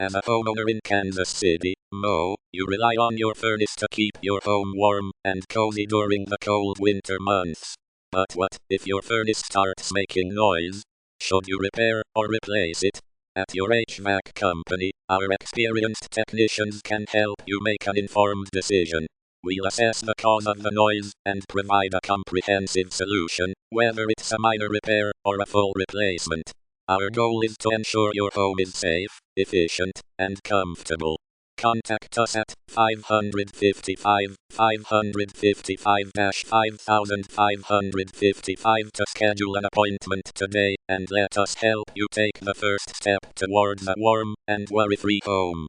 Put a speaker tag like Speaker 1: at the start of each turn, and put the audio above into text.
Speaker 1: As a homeowner in Kansas City, Mo, you rely on your furnace to keep your home warm and cozy during the cold winter months. But what if your furnace starts making noise? Should you repair or replace it? At your HVAC company, our experienced technicians can help you make an informed decision. We'll assess the cause of the noise and provide a comprehensive solution, whether it's a minor repair or a full replacement. Our goal is to ensure your home is safe, efficient, and comfortable. Contact us at 555-555 to schedule an appointment today and let us help you take the first step towards a warm and worry-free home.